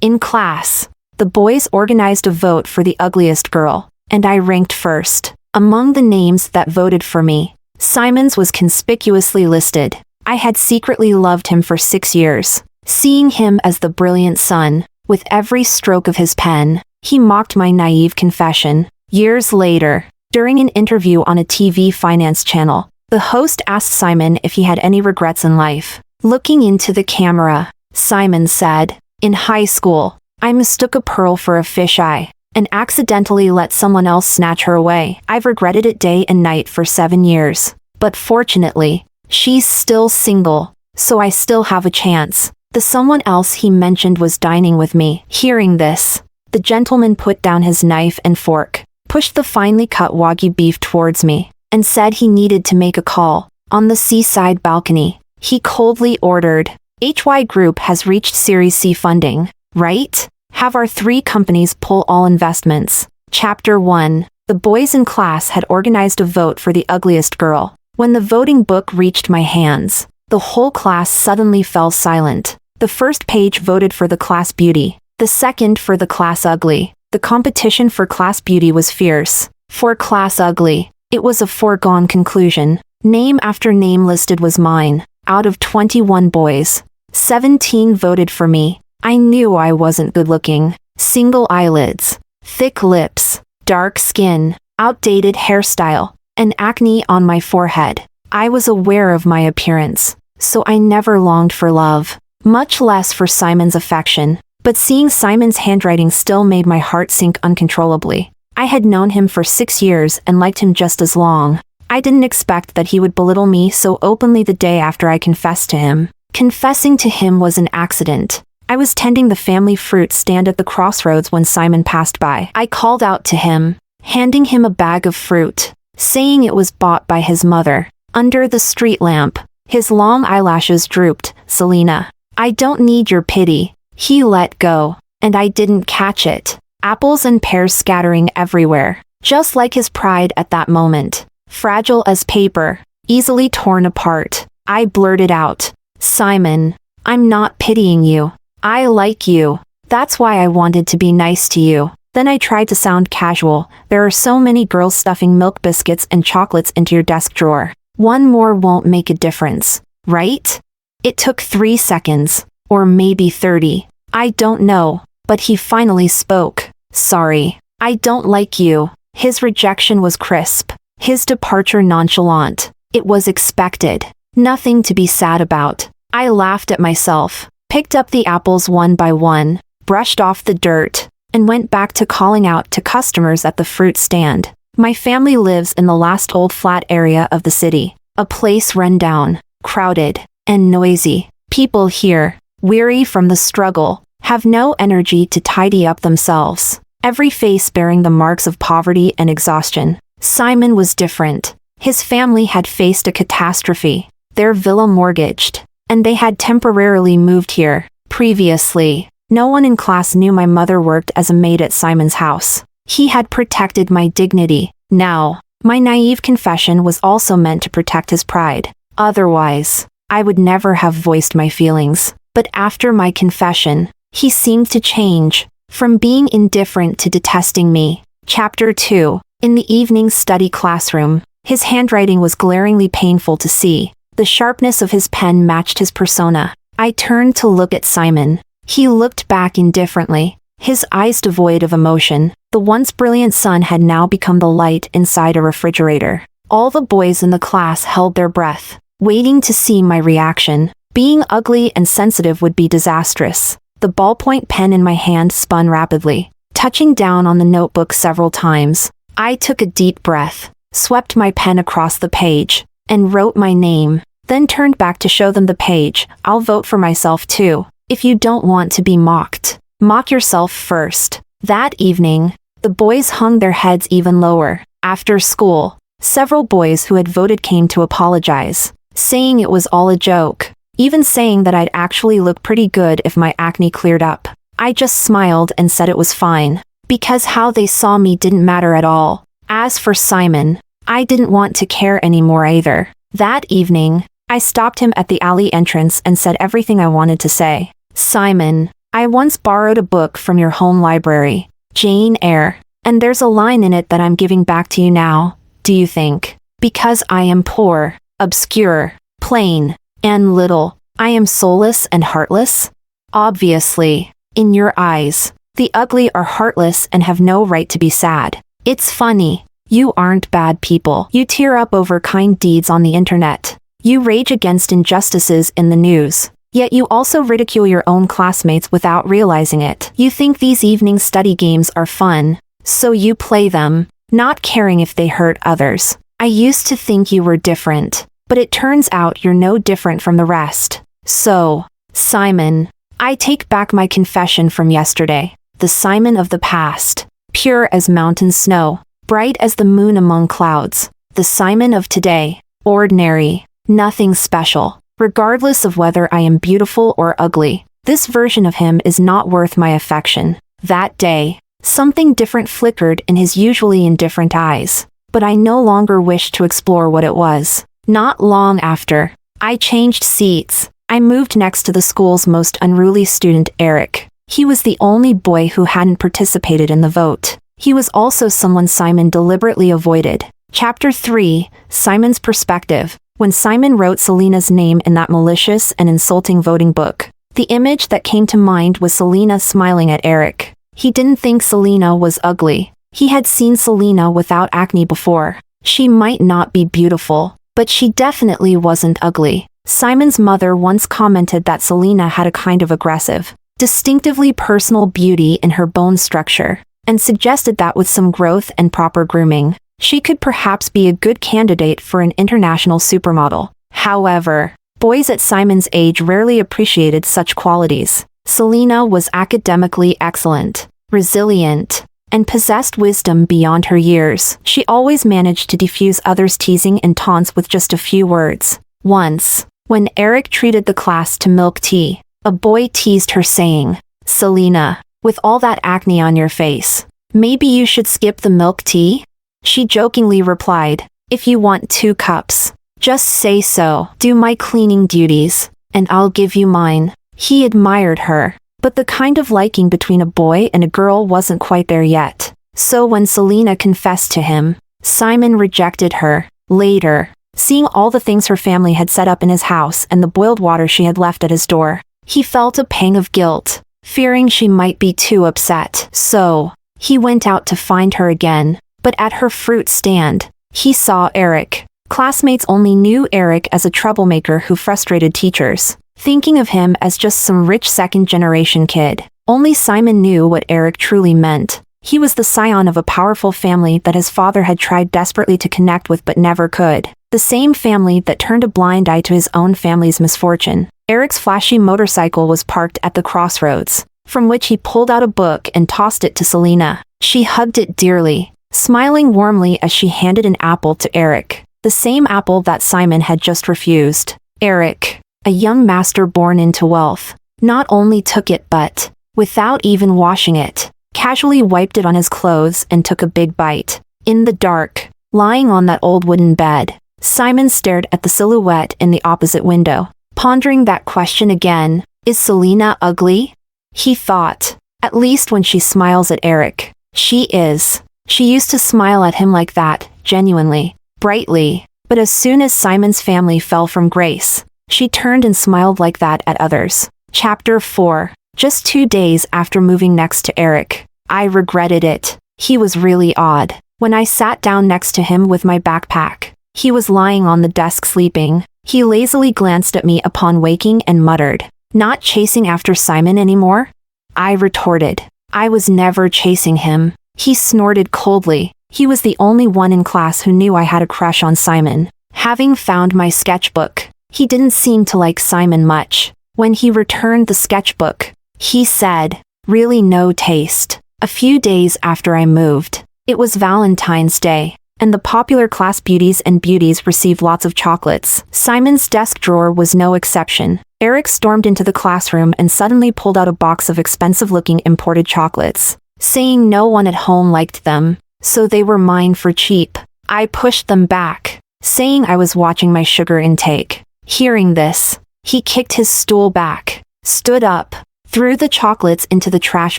In class, the boys organized a vote for the ugliest girl, and I ranked first. Among the names that voted for me, Simon's was conspicuously listed. I had secretly loved him for 6 years, seeing him as the brilliant son. With every stroke of his pen, he mocked my naive confession. Years later, during an interview on a TV finance channel, the host asked Simon if he had any regrets in life. Looking into the camera, Simon said, "In high school, I mistook a pearl for a fisheye and accidentally let someone else snatch her away. I've regretted it day and night for 7 years. But fortunately, she's still single, so I still have a chance." The someone else he mentioned was dining with me. Hearing this, the gentleman put down his knife and fork, pushed the finely cut Wagyu beef towards me, and said he needed to make a call. On the seaside balcony, he coldly ordered, "HY Group has reached Series C funding, right? Have our 3 companies pull all investments." Chapter 1. The boys in class had organized a vote for the ugliest girl. When the voting book reached my hands, the whole class suddenly fell silent. The first page voted for the class beauty, the second for the class ugly. The competition for class beauty was fierce. For class ugly, it was a foregone conclusion. Name after name listed was mine. Out of 21 boys, 17 voted for me. I knew I wasn't good looking. Single eyelids, thick lips, dark skin, outdated hairstyle, and acne on my forehead. I was aware of my appearance, so I never longed for love, much less for Simon's affection. But seeing Simon's handwriting still made my heart sink uncontrollably. I had known him for 6 years and liked him just as long. I didn't expect that he would belittle me so openly the day after I confessed to him. Confessing to him was an accident. I was tending the family fruit stand at the crossroads when Simon passed by. I called out to him, handing him a bag of fruit, saying it was bought by his mother. Under the street lamp, his long eyelashes drooped. "Selena, I don't need your pity." He let go, and I didn't catch it. Apples and pears scattering everywhere, just like his pride at that moment. Fragile as paper, easily torn apart. I blurted out, "Simon, I'm not pitying you. I like you. That's why I wanted to be nice to you." Then I tried to sound casual. "There are so many girls stuffing milk biscuits and chocolates into your desk drawer. One more won't make a difference, right?" It took 3 seconds, or maybe 30. I don't know, but he finally spoke. "Sorry, I don't like you." His rejection was crisp, his departure nonchalant. It was expected. Nothing to be sad about. I laughed at myself, picked up the apples one by one, brushed off the dirt, and went back to calling out to customers at the fruit stand. My family lives in the last old flat area of the city, a place run down, crowded, and noisy. People here, weary from the struggle, have no energy to tidy up themselves, every face bearing the marks of poverty and exhaustion. Simon was different. His family had faced a catastrophe, their villa mortgaged, and they had temporarily moved here. Previously, no one in class knew my mother worked as a maid at Simon's house. He had protected my dignity. Now, my naive confession was also meant to protect his pride. Otherwise, I would never have voiced my feelings. But after my confession, he seemed to change, from being indifferent to detesting me. Chapter 2. In the evening study classroom, his handwriting was glaringly painful to see. The sharpness of his pen matched his persona. I turned to look at Simon. He looked back indifferently, his eyes devoid of emotion. The once brilliant sun had now become the light inside a refrigerator. All the boys in the class held their breath, waiting to see my reaction. Being ugly and sensitive would be disastrous. The ballpoint pen in my hand spun rapidly, touching down on the notebook several times. I took a deep breath, swept my pen across the page, and wrote my name, then turned back to show them the page. "I'll vote for myself too. If you don't want to be mocked, mock yourself first." That evening, the boys hung their heads even lower. After school, several boys who had voted came to apologize, saying it was all a joke, even saying that I'd actually look pretty good if my acne cleared up. I just smiled and said it was fine, because how they saw me didn't matter at all. As for Simon, I didn't want to care anymore either. That evening, I stopped him at the alley entrance and said everything I wanted to say. "Simon, I once borrowed a book from your home library, Jane Eyre, and there's a line in it that I'm giving back to you now, do you think? Because I am poor, obscure, plain, and little, I am soulless and heartless? Obviously, in your eyes, the ugly are heartless and have no right to be sad. It's funny. You aren't bad people. You tear up over kind deeds on the internet. You rage against injustices in the news. Yet you also ridicule your own classmates without realizing it. You think these evening study games are fun, so you play them, not caring if they hurt others. I used to think you were different, but it turns out you're no different from the rest. So, Simon, I take back my confession from yesterday. The Simon of the past, pure as mountain snow, bright as the moon among clouds. The Simon of today, ordinary, nothing special. Regardless of whether I am beautiful or ugly, this version of him is not worth my affection. That day, something different flickered in his usually indifferent eyes, but I no longer wished to explore what it was. Not long after, I changed seats. I moved next to the school's most unruly student, Eric. He was the only boy who hadn't participated in the vote. He was also someone Simon deliberately avoided. Chapter 3, Simon's Perspective. When Simon wrote Selena's name in that malicious and insulting voting book, the image that came to mind was Selena smiling at Eric. He didn't think Selena was ugly. He had seen Selena without acne before. She might not be beautiful, but she definitely wasn't ugly. Simon's mother once commented that Selena had a kind of aggressive, distinctively personal beauty in her bone structure, and suggested that with some growth and proper grooming, she could perhaps be a good candidate for an international supermodel. However, boys at Simon's age rarely appreciated such qualities. Selena was academically excellent, resilient, and possessed wisdom beyond her years. She always managed to diffuse others' teasing and taunts with just a few words. Once, when Eric treated the class to milk tea, a boy teased her saying, "Selena, with all that acne on your face, maybe you should skip the milk tea?" She jokingly replied, "If you want 2 cups, just say so. Do my cleaning duties, and I'll give you mine." He admired her, but the kind of liking between a boy and a girl wasn't quite there yet. So when Selena confessed to him, Simon rejected her. Later, seeing all the things her family had set up in his house and the boiled water she had left at his door, he felt a pang of guilt, fearing she might be too upset. So, he went out to find her again. But at her fruit stand, he saw Eric. Classmates only knew Eric as a troublemaker who frustrated teachers, thinking of him as just some rich second-generation kid. Only Simon knew what Eric truly meant. He was the scion of a powerful family that his father had tried desperately to connect with but never could. The same family that turned a blind eye to his own family's misfortune. Eric's flashy motorcycle was parked at the crossroads, from which he pulled out a book and tossed it to Selena. She hugged it dearly, smiling warmly as she handed an apple to Eric, the same apple that Simon had just refused. Eric, a young master born into wealth, not only took it but, without even washing it, casually wiped it on his clothes and took a big bite. In the dark, lying on that old wooden bed, Simon stared at the silhouette in the opposite window, pondering that question again. Is Selena ugly? He thought. At least when she smiles at Eric. She is. She used to smile at him like that, genuinely, brightly, but as soon as Simon's family fell from grace, she turned and smiled like that at others. Chapter 4. Just 2 days after moving next to Eric, I regretted it. He was really odd. When I sat down next to him with my backpack, he was lying on the desk sleeping. He lazily glanced at me upon waking and muttered, "Not chasing after Simon anymore?" I retorted, "I was never chasing him." He snorted coldly. He was the only one in class who knew I had a crush on Simon. Having found my sketchbook, he didn't seem to like Simon much. When he returned the sketchbook, he said, "Really no taste." A few days after I moved, it was Valentine's Day, and the popular class beauties and beauties received lots of chocolates. Simon's desk drawer was no exception. Eric stormed into the classroom and suddenly pulled out a box of expensive-looking imported chocolates, saying no one at home liked them, so they were mine for cheap. I pushed them back, saying I was watching my sugar intake. Hearing this, he kicked his stool back, stood up, threw the chocolates into the trash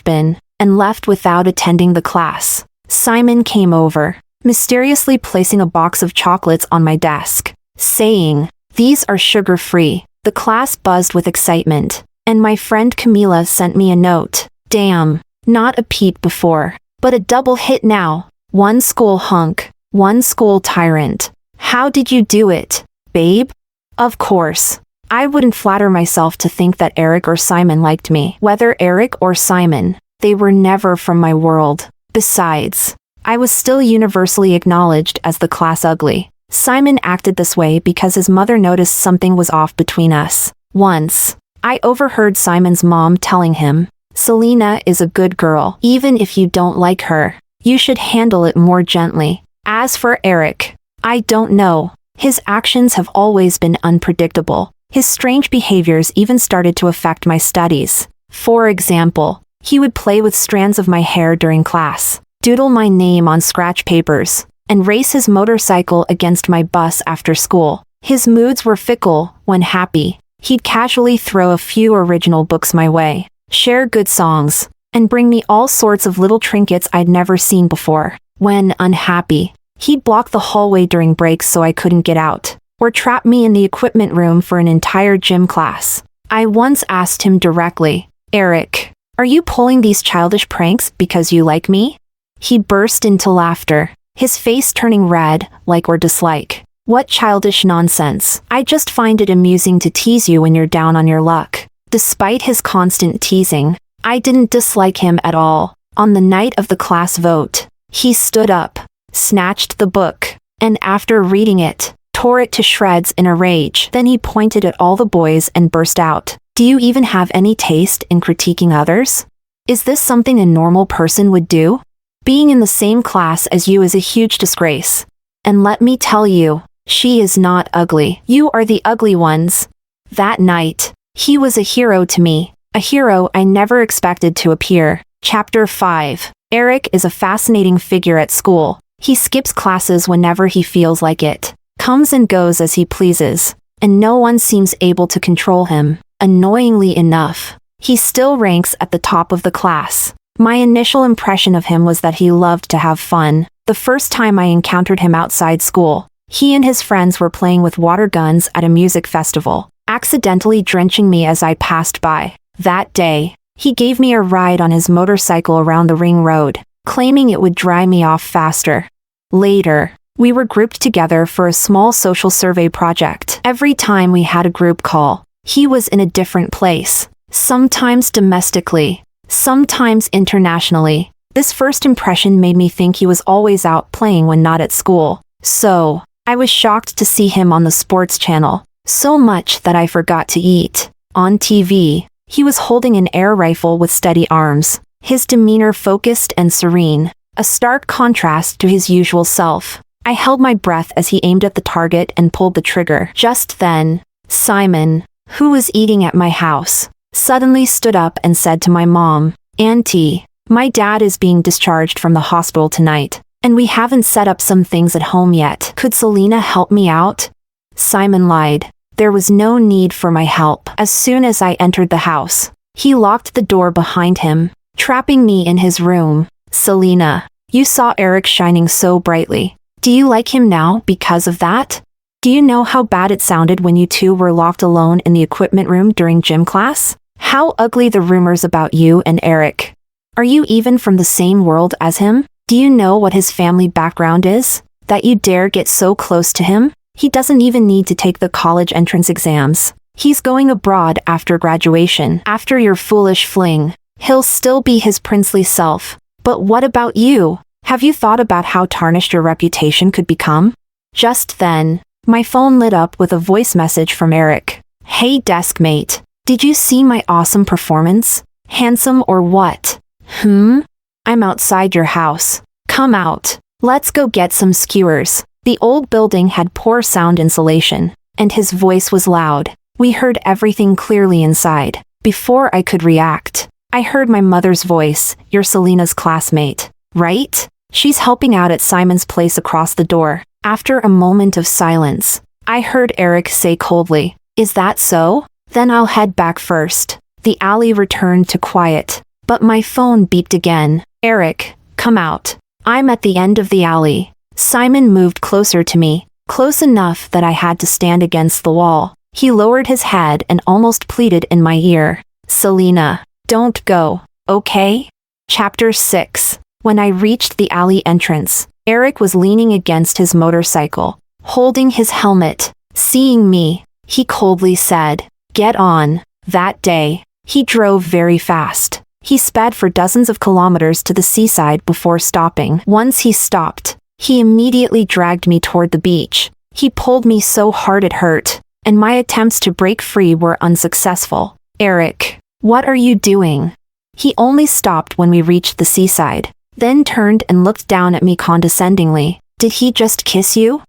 bin, and left without attending the class. Simon came over, mysteriously placing a box of chocolates on my desk, saying, "These are sugar-free." The class buzzed with excitement, and my friend Camila sent me a note. Damn, not a peep before, but a double hit now. One school hunk, one school tyrant. How did you do it, babe? Of course. I wouldn't flatter myself to think that Eric or Simon liked me. Whether Eric or Simon, they were never from my world. Besides, I was still universally acknowledged as the class ugly. Simon acted this way because his mother noticed something was off between us. Once, I overheard Simon's mom telling him, "Selena is a good girl. Even if you don't like her, you should handle it more gently." As for Eric, I don't know. His actions have always been unpredictable. His strange behaviors even started to affect my studies. For example, he would play with strands of my hair during class, doodle my name on scratch papers, and race his motorcycle against my bus after school. His moods were fickle. When happy, he'd casually throw a few original books my way, share good songs, and bring me all sorts of little trinkets I'd never seen before. When unhappy, he'd block the hallway during breaks so I couldn't get out, or trap me in the equipment room for an entire gym class. I once asked him directly, "Eric, are you pulling these childish pranks because you like me?" He burst into laughter, his face turning red, like or dislike. "What childish nonsense. I just find it amusing to tease you when you're down on your luck." Despite his constant teasing, I didn't dislike him at all. On the night of the class vote, he stood up, snatched the book, and after reading it, tore it to shreds in a rage. Then he pointed at all the boys and burst out, "Do you even have any taste in critiquing others? Is this something a normal person would do? Being in the same class as you is a huge disgrace. And let me tell you, she is not ugly. You are the ugly ones." That night, he was a hero to me, a hero I never expected to appear. Chapter 5. Eric is a fascinating figure at school. He skips classes whenever he feels like it, comes and goes as he pleases, and no one seems able to control him. Annoyingly enough, he still ranks at the top of the class. My initial impression of him was that he loved to have fun. The first time I encountered him outside school, he and his friends were playing with water guns at a music festival, accidentally drenching me as I passed by. That day, he gave me a ride on his motorcycle around the ring road, claiming it would dry me off faster. Later, we were grouped together for a small social survey project. Every time we had a group call, he was in a different place, sometimes domestically, sometimes internationally. This first impression made me think he was always out playing when not at school. So, I was shocked to see him on the sports channel, so much that I forgot to eat. On TV, he was holding an air rifle with steady arms, his demeanor focused and serene, a stark contrast to his usual self. I held my breath as he aimed at the target and pulled the trigger. Just then, Simon, who was eating at my house, suddenly stood up and said to my mom, "Auntie, my dad is being discharged from the hospital tonight, and we haven't set up some things at home yet. Could Selena help me out?" Simon lied. There was no need for my help. As soon as I entered the house, he locked the door behind him, trapping me in his room. "Selena, you saw Eric shining so brightly. Do you like him now because of that? Do you know how bad it sounded when you two were locked alone in the equipment room during gym class? How ugly the rumors about you and Eric. Are you even from the same world as him? Do you know what his family background is, that you dare get so close to him? He doesn't even need to take the college entrance exams. He's going abroad after graduation. After your foolish fling, he'll still be his princely self. But what about you? Have you thought about how tarnished your reputation could become?" Just then, my phone lit up with a voice message from Eric. "Hey deskmate, did you see my awesome performance? Handsome or what? I'm outside your house. Come out. Let's go get some skewers." The old building had poor sound insulation, and his voice was loud. We heard everything clearly inside. Before I could react, I heard my mother's voice. "You're Selena's classmate, right? She's helping out at Simon's place across the door." After a moment of silence, I heard Eric say coldly, "Is that so? Then I'll head back first." The alley returned to quiet. But my phone beeped again. Eric, come out. I'm at the end of the alley. Simon moved closer to me, close enough that I had to stand against the wall. He lowered his head and almost pleaded in my ear. Selena, don't go, okay? Chapter 6. When I reached the alley entrance, Eric was leaning against his motorcycle, holding his helmet. Seeing me, he coldly said, "Get on." That day, he drove very fast. He sped for dozens of kilometers to the seaside before stopping. Once he stopped, he immediately dragged me toward the beach. He pulled me so hard it hurt, and my attempts to break free were unsuccessful. Eric, what are you doing? He only stopped when we reached the seaside, then turned and looked down at me condescendingly. Did he just kiss you?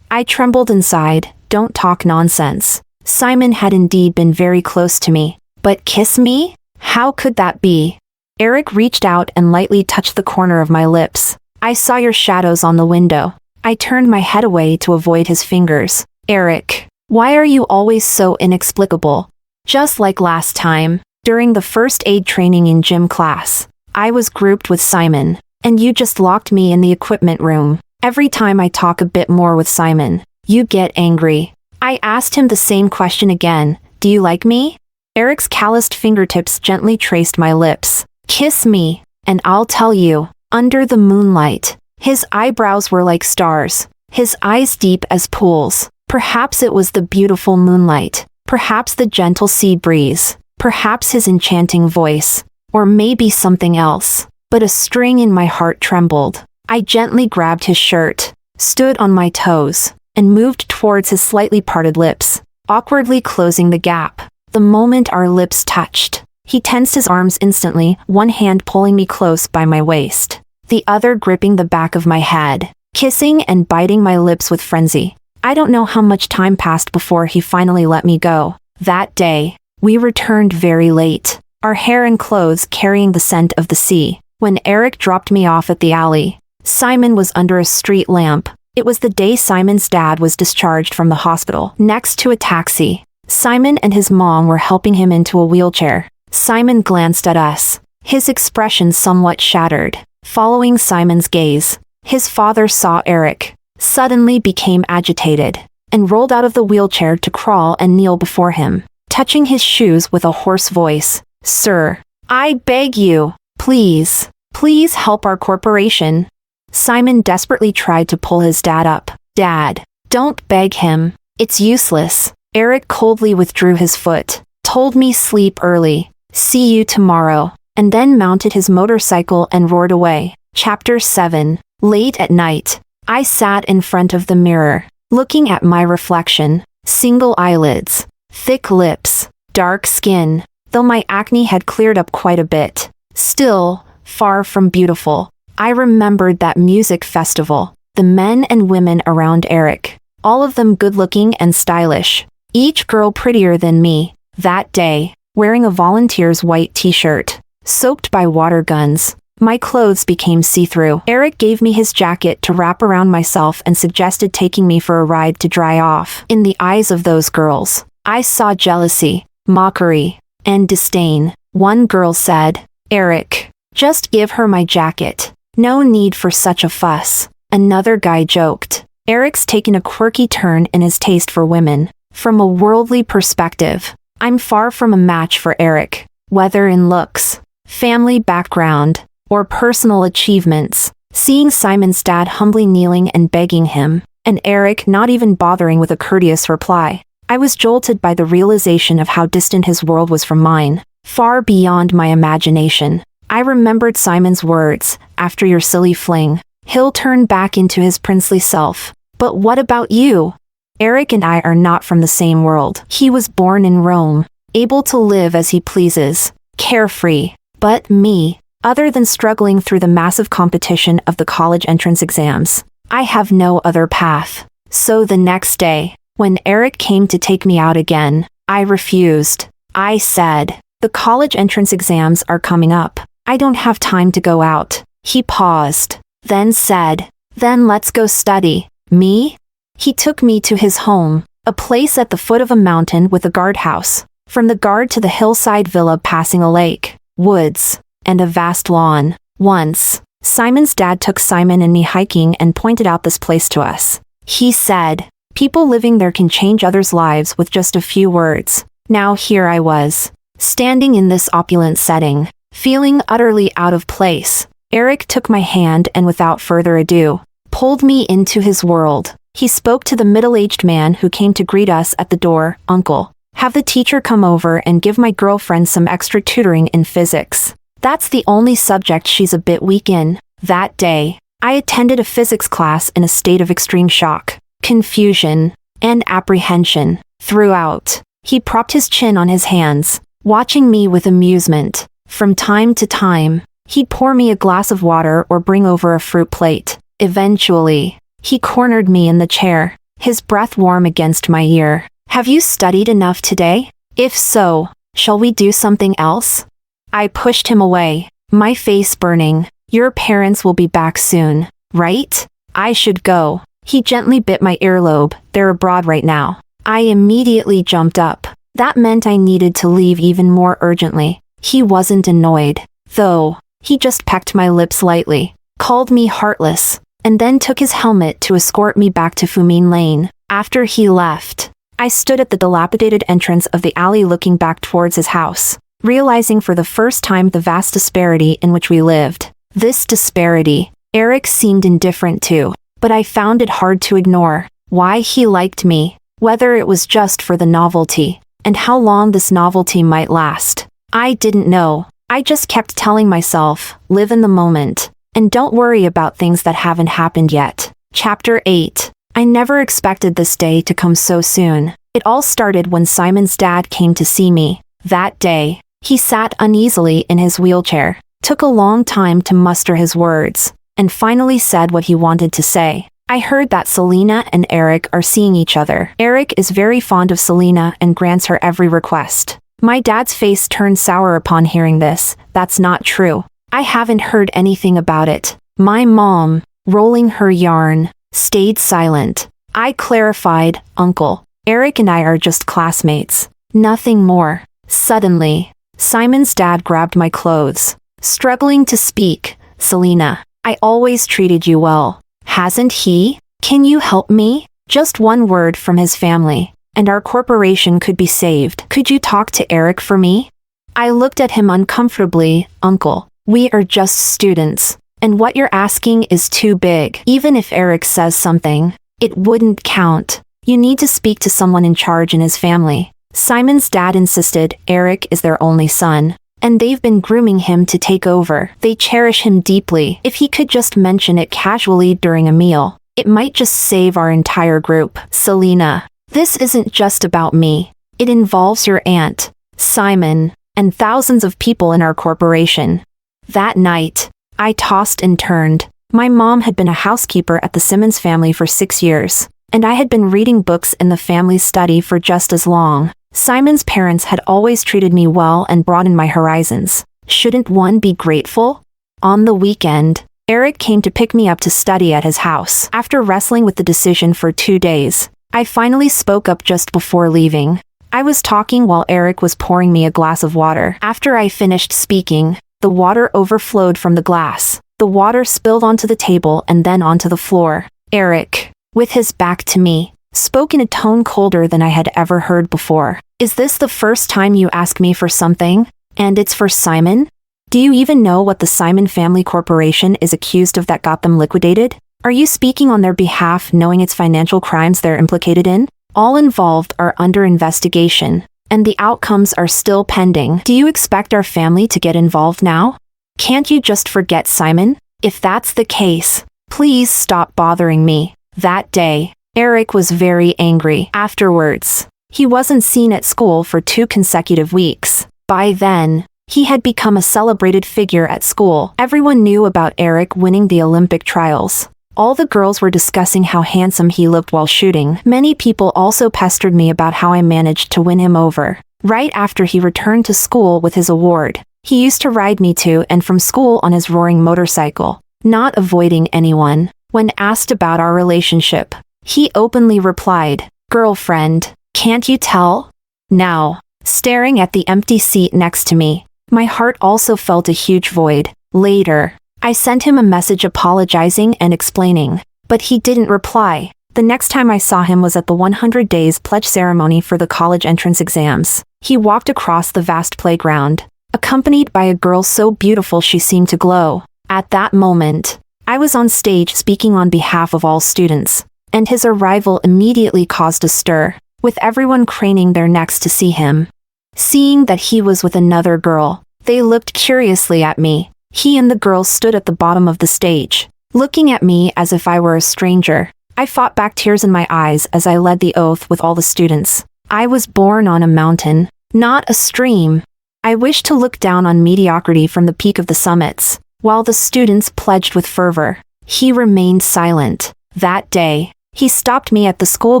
I trembled inside. Don't talk nonsense. Simon had indeed been very close to me. But kiss me? How could that be? Eric reached out and lightly touched the corner of my lips. I saw your shadows on the window. I turned my head away to avoid his fingers. Eric, why are you always so inexplicable? Just like last time, during the first aid training in gym class, I was grouped with Simon, and you just locked me in the equipment room. Every time I talk a bit more with Simon, you get angry. I asked him the same question again. Do you like me? Eric's calloused fingertips gently traced my lips. Kiss me, and I'll tell you. Under the moonlight, his eyebrows were like stars, his eyes deep as pools. Perhaps it was the beautiful moonlight, perhaps the gentle sea breeze, perhaps his enchanting voice, or maybe something else. But a string in my heart trembled. I gently grabbed his shirt, stood on my toes, and moved towards his slightly parted lips, awkwardly closing the gap. The moment our lips touched, he tensed his arms instantly, one hand pulling me close by my waist, the other gripping the back of my head, kissing and biting my lips with frenzy. I don't know how much time passed before he finally let me go. That day, we returned very late, our hair and clothes carrying the scent of the sea. When Eric dropped me off at the alley, Simon was under a street lamp. It was the day Simon's dad was discharged from the hospital. Next to a taxi, Simon and his mom were helping him into a wheelchair. Simon glanced at us, his expression somewhat shattered. Following Simon's gaze, his father saw Eric, suddenly became agitated, and rolled out of the wheelchair to crawl and kneel before him, touching his shoes with a hoarse voice. Sir, I beg you, please, please help our corporation. Simon desperately tried to pull his dad up. Dad, don't beg him. It's useless. Eric coldly withdrew his foot, told me sleep early, see you tomorrow, and then mounted his motorcycle and roared away. Chapter 7. Late at night, I sat in front of the mirror, looking at my reflection. Single eyelids, thick lips, dark skin, though my acne had cleared up quite a bit. Still, far from beautiful. I remembered that music festival, the men and women around Eric, all of them good-looking and stylish, each girl prettier than me. That day, wearing a volunteer's white t-shirt, soaked by water guns, my clothes became see-through. Eric gave me his jacket to wrap around myself and suggested taking me for a ride to dry off. In the eyes of those girls, I saw jealousy, mockery, and disdain. One girl said, Eric, just give her my jacket. No need for such a fuss. Another guy joked, Eric's taken a quirky turn in his taste for women. From a worldly perspective, I'm far from a match for Eric, whether in looks, family background, or personal achievements. Seeing Simon's dad humbly kneeling and begging him, and Eric not even bothering with a courteous reply, I was jolted by the realization of how distant his world was from mine, far beyond my imagination. I remembered Simon's words, after your silly fling, he'll turn back into his princely self. But what about you? Eric and I are not from the same world. He was born in Rome, able to live as he pleases, carefree. But me, other than struggling through the massive competition of the college entrance exams, I have no other path. So the next day, when Eric came to take me out again, I refused. I said, the college entrance exams are coming up. I don't have time to go out. He paused, then said, then let's go study. Me? He took me to his home, a place at the foot of a mountain with a guardhouse. From the guard to the hillside villa passing a lake, woods, and a vast lawn. Once, Simon's dad took Simon and me hiking and pointed out this place to us. He said, "People living there can change others' lives with just a few words." Now here I was, standing in this opulent setting, feeling utterly out of place. Eric took my hand and without further ado, pulled me into his world. He spoke to the middle-aged man who came to greet us at the door. "Uncle, have the teacher come over and give my girlfriend some extra tutoring in physics. That's the only subject she's a bit weak in." That day, I attended a physics class in a state of extreme shock, confusion, and apprehension. Throughout, he propped his chin on his hands, watching me with amusement. From time to time, he'd pour me a glass of water or bring over a fruit plate. Eventually, he cornered me in the chair, his breath warm against my ear. "Have you studied enough today? If so, shall we do something else?" I pushed him away, my face burning. "Your parents will be back soon, right? I should go." He gently bit my earlobe. "They're abroad right now." I immediately jumped up. That meant I needed to leave even more urgently. He wasn't annoyed, though. He just pecked my lips lightly, called me heartless, and then took his helmet to escort me back to Fumin Lane. After he left, I stood at the dilapidated entrance of the alley looking back towards his house, realizing for the first time the vast disparity in which we lived. This disparity, Eric seemed indifferent to, but I found it hard to ignore. Why he liked me, whether it was just for the novelty, and how long this novelty might last, I didn't know. I just kept telling myself, live in the moment, and don't worry about things that haven't happened yet. Chapter 8. I never expected this day to come so soon. It all started when Simon's dad came to see me. That day, he sat uneasily in his wheelchair, took a long time to muster his words, and finally said what he wanted to say. "I heard that Selena and Eric are seeing each other. Eric is very fond of Selena and grants her every request." My dad's face turned sour upon hearing this. "That's not true. I haven't heard anything about it." My mom, rolling her yarn, stayed silent. I clarified, "Uncle, Eric and I are just classmates. Nothing more." Suddenly, Simon's dad grabbed my clothes, struggling to speak. "Selena, I always treated you well. Hasn't he? Can you help me? Just one word from his family, and our corporation could be saved. Could you talk to Eric for me?" I looked at him uncomfortably. "Uncle, we are just students, and what you're asking is too big. Even if Eric says something, it wouldn't count. You need to speak to someone in charge in his family." Simon's dad insisted. "Eric is their only son, and they've been grooming him to take over. They cherish him deeply. If he could just mention it casually during a meal, it might just save our entire group." "Selena, this isn't just about me. It involves your aunt, Simon, and thousands of people in our corporation." That night, I tossed and turned. My mom had been a housekeeper at the Simmons family for 6 years, and I had been reading books in the family study for just as long. Simon's parents had always treated me well and broadened my horizons. Shouldn't one be grateful? On the weekend, Eric came to pick me up to study at his house. After wrestling with the decision for 2 days, I finally spoke up just before leaving. I was talking while Eric was pouring me a glass of water. After I finished speaking, the water overflowed from the glass. The water spilled onto the table and then onto the floor. Eric, with his back to me, spoke in a tone colder than I had ever heard before. "Is this the first time you ask me for something? And it's for Simon? Do you even know what the Simon Family Corporation is accused of that got them liquidated? Are you speaking on their behalf knowing it's financial crimes they're implicated in? All involved are under investigation, and the outcomes are still pending. Do you expect our family to get involved now? Can't you just forget Simon? If that's the case, please stop bothering me." That day, Eric was very angry. Afterwards, he wasn't seen at school for 2 consecutive weeks. By then, he had become a celebrated figure at school. Everyone knew about Eric winning the Olympic trials. All the girls were discussing how handsome he looked while shooting. Many people also pestered me about how I managed to win him over. Right after he returned to school with his award, he used to ride me to and from school on his roaring motorcycle, not avoiding anyone. When asked about our relationship, he openly replied, "Girlfriend, can't you tell?" Now, staring at the empty seat next to me. My heart also felt a huge void. Later, I sent him a message apologizing and explaining, but he didn't reply. The next time I saw him was at the 100 days pledge ceremony for the college entrance exams. He walked across the vast playground, accompanied by a girl so beautiful she seemed to glow. At that moment, I was on stage speaking on behalf of all students, and his arrival immediately caused a stir, with everyone craning their necks to see him. Seeing that he was with another girl, they looked curiously at me. He and the girl stood at the bottom of the stage, looking at me as if I were a stranger. I fought back tears in my eyes as I led the oath with all the students. I was born on a mountain, not a stream. I wished to look down on mediocrity from the peak of the summits, while the students pledged with fervor. He remained silent. That day, he stopped me at the school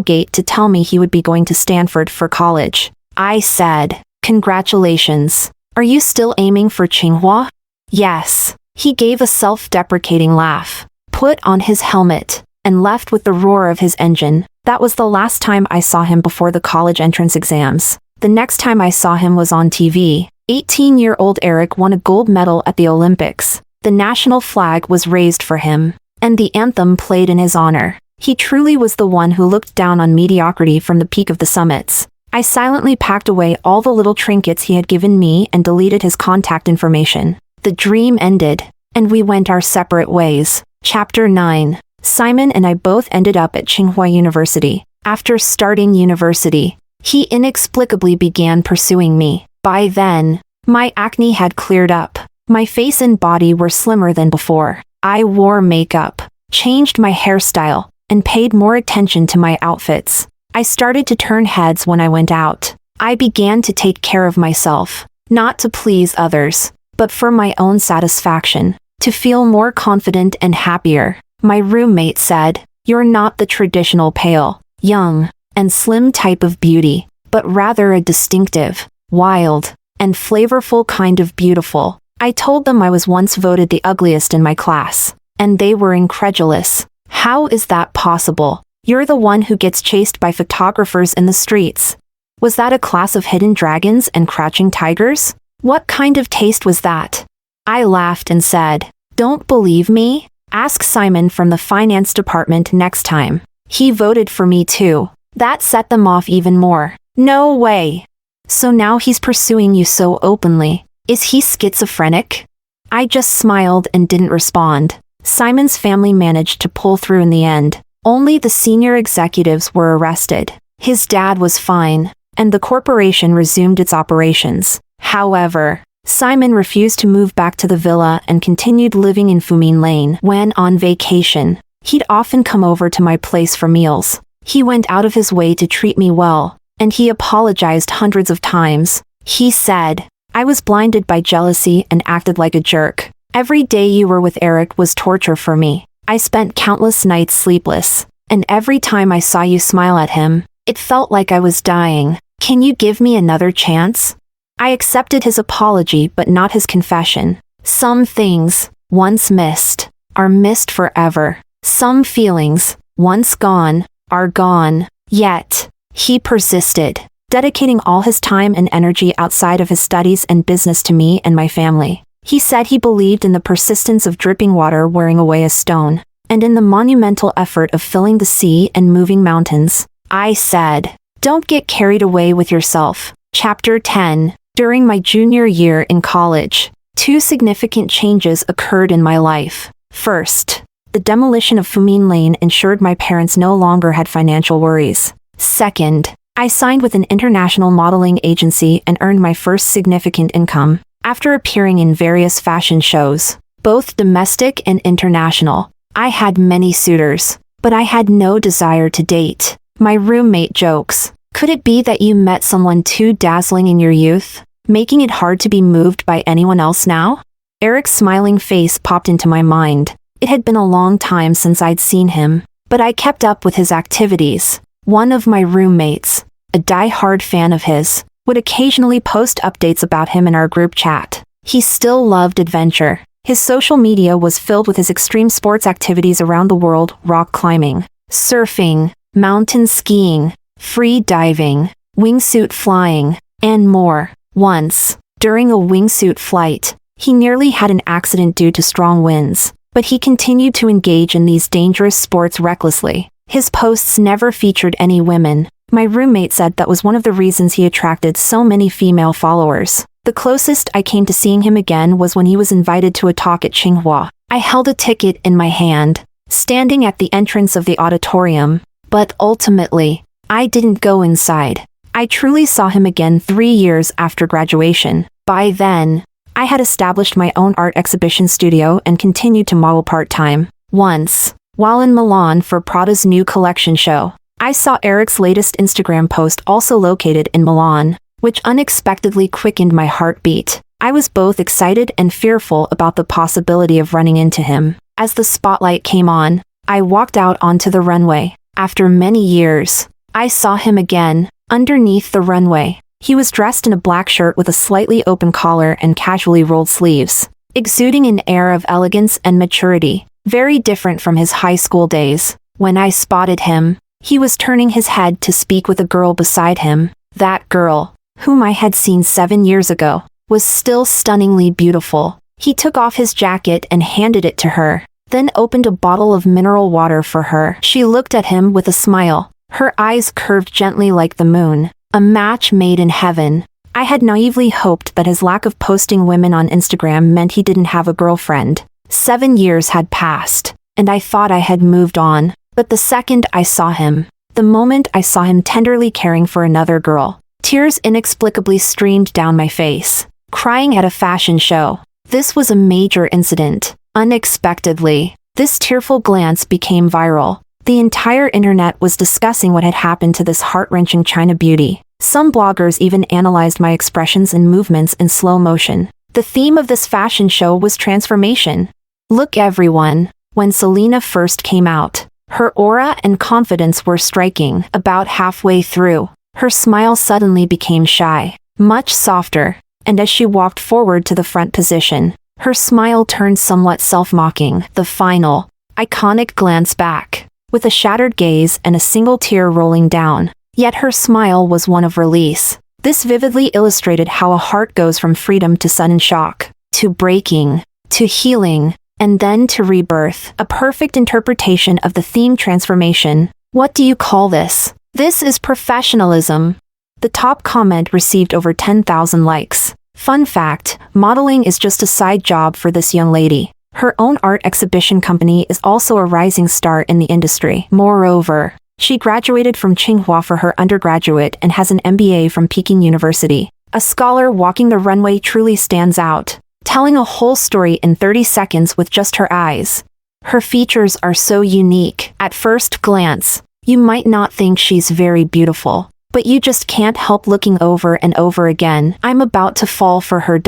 gate to tell me he would be going to Stanford for college. I said, "Congratulations. Are you still aiming for Tsinghua?" "Yes." He gave a self-deprecating laugh, put on his helmet, and left with the roar of his engine. That was the last time I saw him before the college entrance exams. The next time I saw him was on TV. 18-year-old Eric won a gold medal at the Olympics. The national flag was raised for him, and the anthem played in his honor. He truly was the one who looked down on mediocrity from the peak of the summits. I silently packed away all the little trinkets he had given me and deleted his contact information. The dream ended, and we went our separate ways. Chapter 9. Simon and I both ended up at Tsinghua University. After starting university, he inexplicably began pursuing me. By then, my acne had cleared up. My face and body were slimmer than before. I wore makeup, changed my hairstyle, and paid more attention to my outfits. I started to turn heads when I went out. I began to take care of myself, not to please others, but for my own satisfaction, to feel more confident and happier. My roommate said, "You're not the traditional pale, young, and slim type of beauty, but rather a distinctive, wild, and flavorful kind of beautiful." I told them I was once voted the ugliest in my class, and they were incredulous. "How is that possible? You're the one who gets chased by photographers in the streets. Was that a class of hidden dragons and crouching tigers? What kind of taste was that?" I laughed and said, "Don't believe me? Ask Simon from the finance department next time. He voted for me too." That set them off even more. "No way. So now he's pursuing you so openly. Is he schizophrenic?" I just smiled and didn't respond. Simon's family managed to pull through in the end. Only the senior executives were arrested. His dad was fine, and the corporation resumed its operations. However, Simon refused to move back to the villa and continued living in Fumin Lane. When on vacation, he'd often come over to my place for meals. He went out of his way to treat me well, and he apologized hundreds of times. He said, "I was blinded by jealousy and acted like a jerk. Every day you were with Eric was torture for me. I spent countless nights sleepless, and every time I saw you smile at him, it felt like I was dying. Can you give me another chance?" I accepted his apology but not his confession. Some things, once missed, are missed forever. Some feelings, once gone, are gone. Yet, he persisted, dedicating all his time and energy outside of his studies and business to me and my family. He said he believed in the persistence of dripping water wearing away a stone, and in the monumental effort of filling the sea and moving mountains. I said, "Don't get carried away with yourself." Chapter 10. During my junior year in college, two significant changes occurred in my life. First, the demolition of Fumin Lane ensured my parents no longer had financial worries. Second, I signed with an international modeling agency and earned my first significant income. After appearing in various fashion shows, both domestic and international, I had many suitors, but I had no desire to date. My roommate jokes, "Could it be that you met someone too dazzling in your youth, making it hard to be moved by anyone else now?" Eric's smiling face popped into my mind. It had been a long time since I'd seen him, but I kept up with his activities. One of my roommates, a die-hard fan of his, would occasionally post updates about him in our group chat. He still loved adventure. His social media was filled with his extreme sports activities around the world: rock climbing, surfing, mountain skiing, free diving, wingsuit flying, And more. Once, during a wingsuit flight, he nearly had an accident due to strong winds, but he continued to engage in these dangerous sports recklessly. His posts never featured any women. My roommate said that was one of the reasons he attracted so many female followers. The closest I came to seeing him again was when he was invited to a talk at Tsinghua. I held a ticket in my hand, standing at the entrance of the auditorium, but ultimately, I didn't go inside. I truly saw him again 3 years after graduation. By then, I had established my own art exhibition studio and continued to model part-time. Once, while in Milan for Prada's new collection show, I saw Eric's latest Instagram post also located in Milan, which unexpectedly quickened my heartbeat. I was both excited and fearful about the possibility of running into him. As the spotlight came on, I walked out onto the runway. After many years, I saw him again, underneath the runway. He was dressed in a black shirt with a slightly open collar and casually rolled sleeves, exuding an air of elegance and maturity, very different from his high school days. When I spotted him, he was turning his head to speak with a girl beside him. That girl, whom I had seen 7 years ago, was still stunningly beautiful. He took off his jacket and handed it to her, then opened a bottle of mineral water for her. She looked at him with a smile, her eyes curved gently like the moon. A match made in heaven. I had naively hoped that his lack of posting women on Instagram meant he didn't have a girlfriend. 7 years had passed, and I thought I had moved on. But the second I saw him, the moment I saw him tenderly caring for another girl, tears inexplicably streamed down my face. Crying at a fashion show. This was a major incident. Unexpectedly, this tearful glance became viral. The entire internet was discussing what had happened to this heart-wrenching China beauty. Some bloggers even analyzed my expressions and movements in slow motion. The theme of this fashion show was transformation. Look everyone, when Selena first came out, her aura and confidence were striking. About halfway through, her smile suddenly became shy, much softer, and as she walked forward to the front position, her smile turned somewhat self-mocking. The final, iconic glance back, with a shattered gaze and a single tear rolling down. Yet her smile was one of release. This vividly illustrated how a heart goes from freedom to sudden shock, to breaking, to healing, and then to rebirth. A perfect interpretation of the theme transformation. What do you call this? This is professionalism. The top comment received over 10,000 likes. Fun fact, modeling is just a side job for this young lady. Her own art exhibition company is also a rising star in the industry. Moreover, she graduated from Tsinghua for her undergraduate and has an MBA from Peking University. A scholar walking the runway truly stands out, telling a whole story in 30 seconds with just her eyes. Her features are so unique. At first glance, you might not think she's very beautiful, but you just can't help looking over and over again. I'm about to fall for her.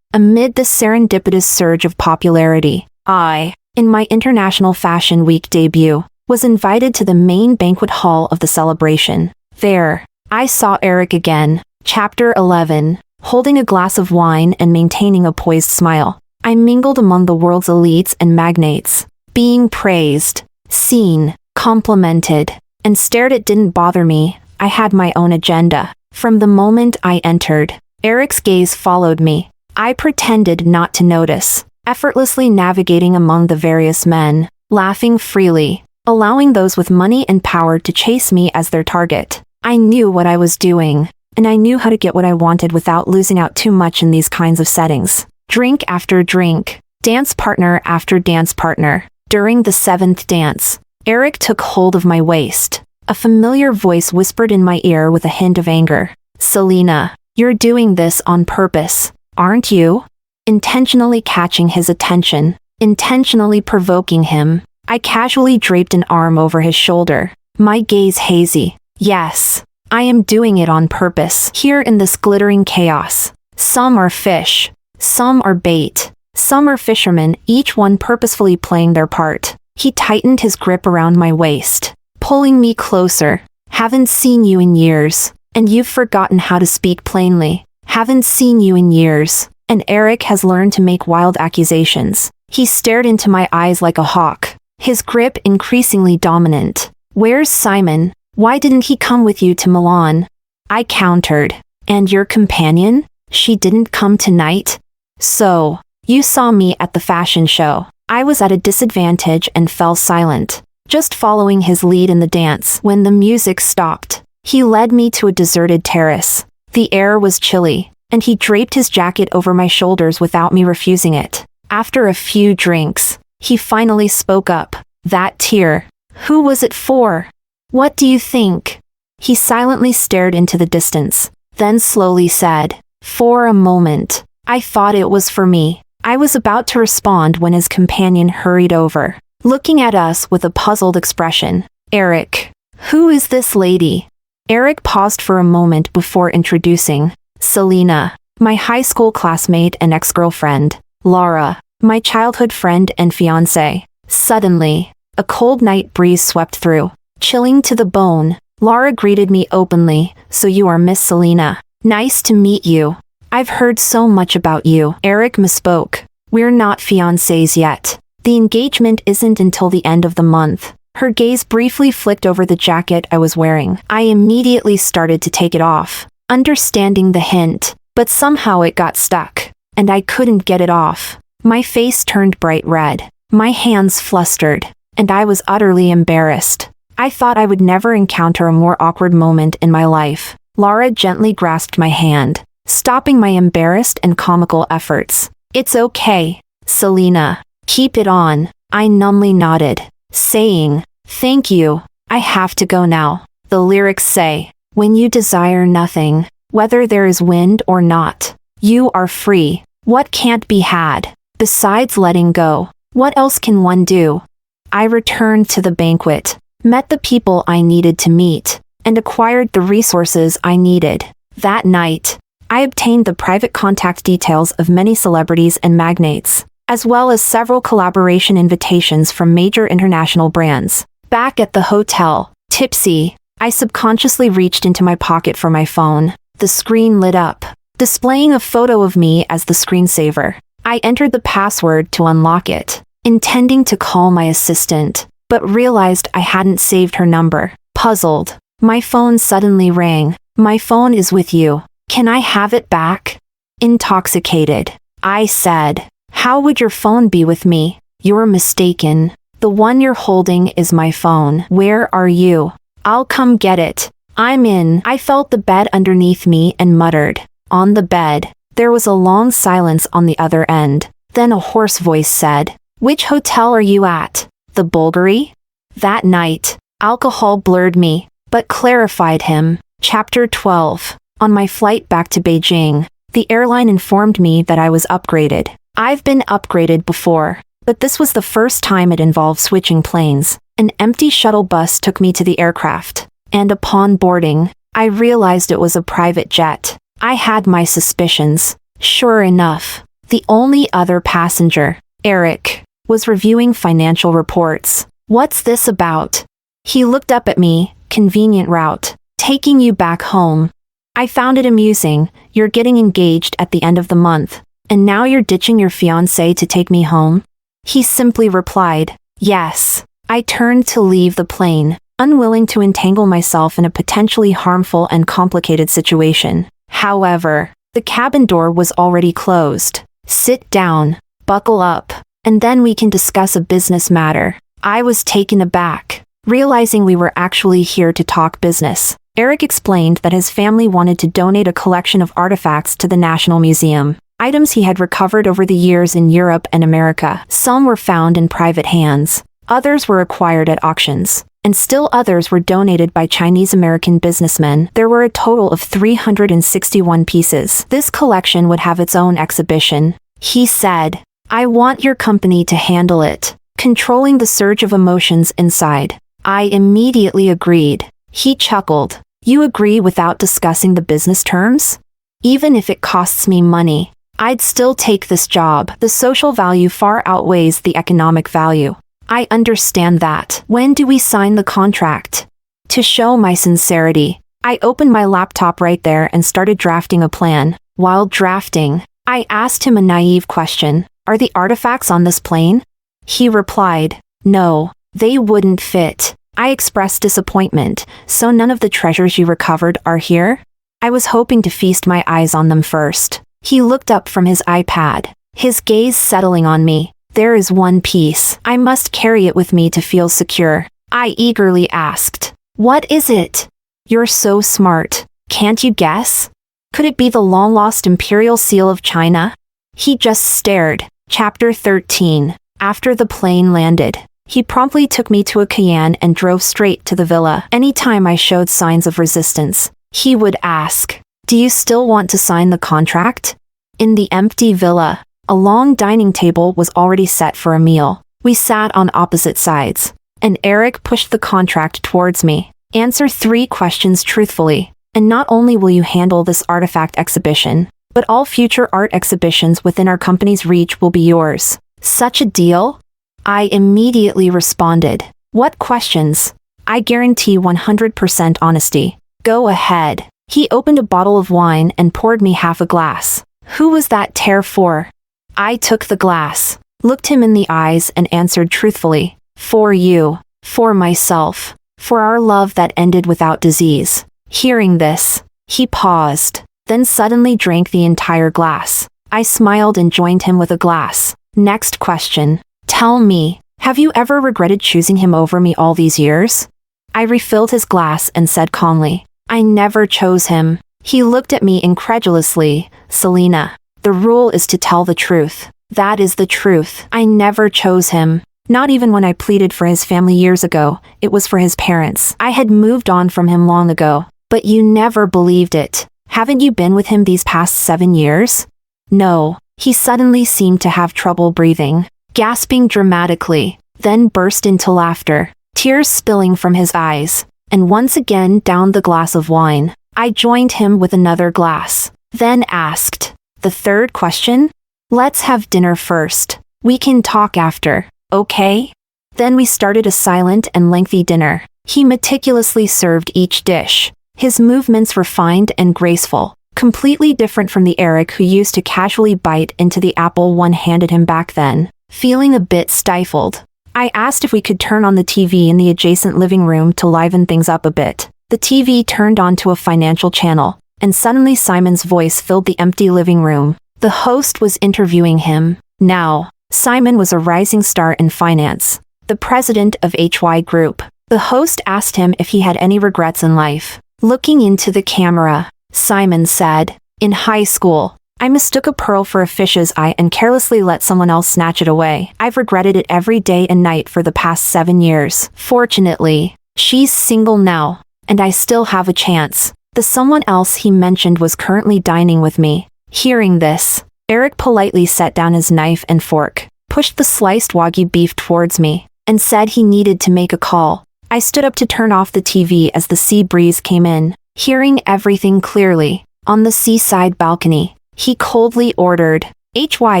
Amid this serendipitous surge of popularity, I, in my International Fashion Week debut, was invited to the main banquet hall of the celebration. There, I saw Eric again. Chapter 11. Holding a glass of wine and maintaining a poised smile, I mingled among the world's elites and magnates, being praised, seen, complimented, and stared at didn't bother me. I had my own agenda. From the moment I entered, Eric's gaze followed me. I pretended not to notice, effortlessly navigating among the various men, laughing freely, allowing those with money and power to chase me as their target. I knew what I was doing, and I knew how to get what I wanted without losing out too much in these kinds of settings. Drink after drink, dance partner after dance partner. During the 7th dance, Eric took hold of my waist. A familiar voice whispered in my ear with a hint of anger. Selena, you're doing this on purpose, aren't you? Intentionally catching his attention, intentionally provoking him. I casually draped an arm over his shoulder, my gaze hazy. Yes, I am doing it on purpose. Here in this glittering chaos, some are fish, some are bait, some are fishermen, each one purposefully playing their part. He tightened his grip around my waist, pulling me closer. Haven't seen you in years, and you've forgotten how to speak plainly. Haven't seen you in years, and Eric has learned to make wild accusations. He stared into my eyes like a hawk, his grip increasingly dominant. Where's Simon? Why didn't he come with you to Milan? I countered, And your companion? She didn't come tonight? So, you saw me at the fashion show. I was at a disadvantage and fell silent, just following his lead in the dance. When the music stopped, he led me to a deserted terrace. The air was chilly, and he draped his jacket over my shoulders without me refusing it. After a few drinks, he finally spoke up. That tear. Who was it for? What do you think? He silently stared into the distance, then slowly said, For a moment, I thought it was for me. I was about to respond when his companion hurried over, looking at us with a puzzled expression. Eric. Who is this lady? Eric paused for a moment before introducing. Selena, my high school classmate and ex-girlfriend. Laura, my childhood friend and fiancé. Suddenly, a cold night breeze swept through, chilling to the bone. Laura greeted me openly. So you are Miss Selena. Nice to meet you. I've heard so much about you. Eric misspoke. We're not fiancés yet. The engagement isn't until the end of the month. Her gaze briefly flicked over the jacket I was wearing. I immediately started to take it off, understanding the hint, but somehow it got stuck, and I couldn't get it off. My face turned bright red, my hands flustered, and I was utterly embarrassed. I thought I would never encounter a more awkward moment in my life. Laura gently grasped my hand, stopping my embarrassed and comical efforts. It's okay, Selena. Keep it on. I numbly nodded, saying, Thank you. I have to go now. The lyrics say, When you desire nothing, whether there is wind or not, you are free. What can't be had? Besides letting go, what else can one do? I returned to the banquet, met the people I needed to meet, and acquired the resources I needed. That night, I obtained the private contact details of many celebrities and magnates, as well as several collaboration invitations from major international brands. Back at the hotel, tipsy, I subconsciously reached into my pocket for my phone. The screen lit up, displaying a photo of me as the screensaver. I entered the password to unlock it, intending to call my assistant, but realized I hadn't saved her number. Puzzled, my phone suddenly rang. My phone is with you. Can I have it back? Intoxicated, I said. How would your phone be with me? You're mistaken. The one you're holding is my phone. Where are you? I'll come get it. I'm in. I felt the bed underneath me and muttered. On the bed. There was a long silence on the other end. Then a hoarse voice said, Which hotel are you at? The Bulgari? That night, alcohol blurred me, but clarified him. Chapter 12. On my flight back to Beijing, the airline informed me that I was upgraded. I've been upgraded before, but this was the first time it involved switching planes. An empty shuttle bus took me to the aircraft, and upon boarding, I realized it was a private jet. I had my suspicions. Sure enough, the only other passenger, Eric, was reviewing financial reports. What's this about? He looked up at me. Convenient route. Taking you back home. I found it amusing. You're getting engaged at the end of the month, and now you're ditching your fiancé to take me home? He simply replied, Yes. I turned to leave the plane, unwilling to entangle myself in a potentially harmful and complicated situation. However, the cabin door was already closed. Sit down, buckle up, and then we can discuss a business matter. I was taken aback, realizing we were actually here to talk business. Eric explained that his family wanted to donate a collection of artifacts to the National Museum. Items he had recovered over the years in Europe and America. Some were found in private hands. Others were acquired at auctions. And still others were donated by Chinese-American businessmen. There were a total of 361 pieces. This collection would have its own exhibition. He said, I want your company to handle it, controlling the surge of emotions inside. I immediately agreed. He chuckled. You agree without discussing the business terms? Even if it costs me money, I'd still take this job. The social value far outweighs the economic value. I understand that. When do we sign the contract? To show my sincerity, I opened my laptop right there and started drafting a plan. While drafting, I asked him a naive question. Are the artifacts on this plane? He replied, No, they wouldn't fit. I expressed disappointment. So none of the treasures you recovered are here? I was hoping to feast my eyes on them first. He looked up from his iPad, his gaze settling on me. There is one piece. I must carry it with me to feel secure. I eagerly asked, "What is it?" "You're so smart. Can't you guess? Could it be the long-lost imperial seal of China?" He just stared. Chapter 13. After the plane landed, he promptly took me to a Cayenne and drove straight to the villa. Anytime I showed signs of resistance, he would ask, "Do you still want to sign the contract?" In the empty villa, a long dining table was already set for a meal. We sat on opposite sides, and Eric pushed the contract towards me. "Answer 3 questions truthfully, and not only will you handle this artifact exhibition, but all future art exhibitions within our company's reach will be yours." Such a deal? I immediately responded. "What questions?" "I guarantee 100% honesty." "Go ahead." He opened a bottle of wine and poured me half a glass. "Who was that tear for?" I took the glass, looked him in the eyes and answered truthfully, "For you. For myself. For our love that ended without disease." Hearing this, he paused, then suddenly drank the entire glass. I smiled and joined him with a glass. "Next question. Tell me, have you ever regretted choosing him over me all these years?" I refilled his glass and said calmly, "I never chose him." He looked at me incredulously. "Selena, the rule is to tell the truth." "That is the truth. I never chose him. Not even when I pleaded for his family years ago. It was for his parents. I had moved on from him long ago. But you never believed it. Haven't you been with him these past 7 years?" "No." He suddenly seemed to have trouble breathing, gasping dramatically, then burst into laughter, tears spilling from his eyes, and once again downed the glass of wine. I joined him with another glass, then asked, "The 3rd question? Let's have dinner first. We can talk after, okay?" Then we started a silent and lengthy dinner. He meticulously served each dish, his movements refined and graceful, completely different from the Eric who used to casually bite into the apple one handed him back then. Feeling a bit stifled, I asked if we could turn on the TV in the adjacent living room to liven things up a bit. The TV turned onto a financial channel, and suddenly Simon's voice filled the empty living room. The host was interviewing him. Now, Simon was a rising star in finance, the president of HY Group. The host asked him if he had any regrets in life. Looking into the camera, Simon said, "In high school, I mistook a pearl for a fish's eye and carelessly let someone else snatch it away. I've regretted it every day and night for the past 7 years. Fortunately, she's single now, and I still have a chance." The someone else he mentioned was currently dining with me. Hearing this, Eric politely set down his knife and fork, pushed the sliced Wagyu beef towards me, and said he needed to make a call. I stood up to turn off the TV as the sea breeze came in, hearing everything clearly. On the seaside balcony, he coldly ordered, "HY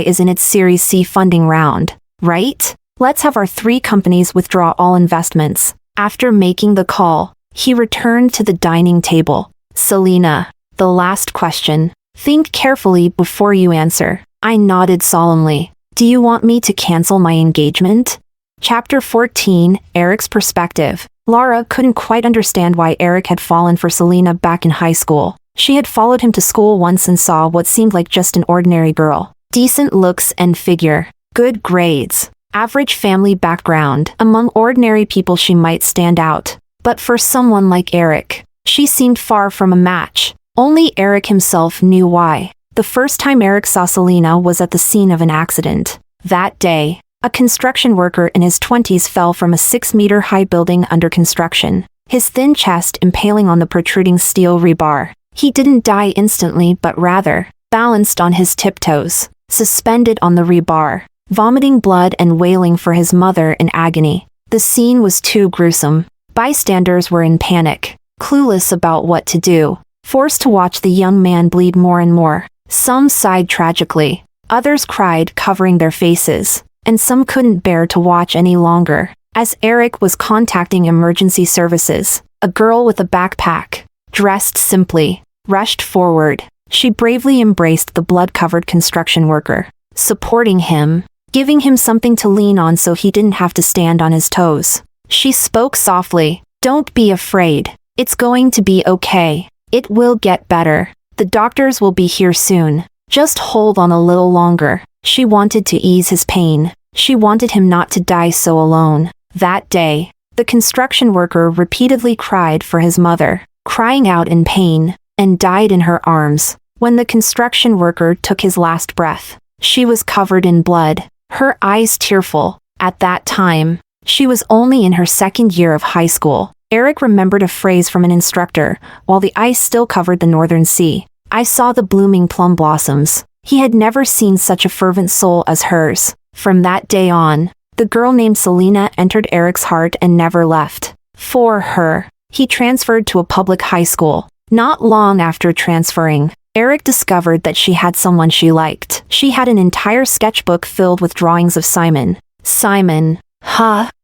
is in its Series C funding round, right? Let's have our 3 companies withdraw all investments." After making the call, he returned to the dining table. "Selena, the last question. Think carefully before you answer." I nodded solemnly. "Do you want me to cancel my engagement?" Chapter 14, Eric's Perspective. Lara couldn't quite understand why Eric had fallen for Selena back in high school. She had followed him to school once and saw what seemed like just an ordinary girl. Decent looks and figure, good grades, average family background. Among ordinary people she might stand out. But for someone like Eric, she seemed far from a match. Only Eric himself knew why. The first time Eric saw Selena was at the scene of an accident. That day, a construction worker in his 20s fell from a 6-meter-high building under construction, his thin chest impaling on the protruding steel rebar. He didn't die instantly but rather, balanced on his tiptoes, suspended on the rebar, vomiting blood and wailing for his mother in agony. The scene was too gruesome. Bystanders were in panic, clueless about what to do, forced to watch the young man bleed more and more. Some sighed tragically, others cried covering their faces, and some couldn't bear to watch any longer. As Eric was contacting emergency services, a girl with a backpack, dressed simply, rushed forward. She bravely embraced the blood-covered construction worker, supporting him, giving him something to lean on so he didn't have to stand on his toes. She spoke softly, "Don't be afraid. It's going to be okay." It will get better. The doctors will be here soon. Just hold on a little longer. She wanted to ease his pain. She wanted him not to die so alone. That day, the construction worker repeatedly cried for his mother, crying out in pain, and died in her arms. When the construction worker took his last breath, she was covered in blood, her eyes tearful. At that time, she was only in her second year of high school. Eric remembered a phrase from an instructor, while the ice still covered the northern sea. I saw the blooming plum blossoms. He had never seen such a fervent soul as hers. From that day on, the girl named Selena entered Eric's heart and never left. For her, he transferred to a public high school. Not long after transferring, Eric discovered that she had someone she liked. She had an entire sketchbook filled with drawings of Simon. Simon.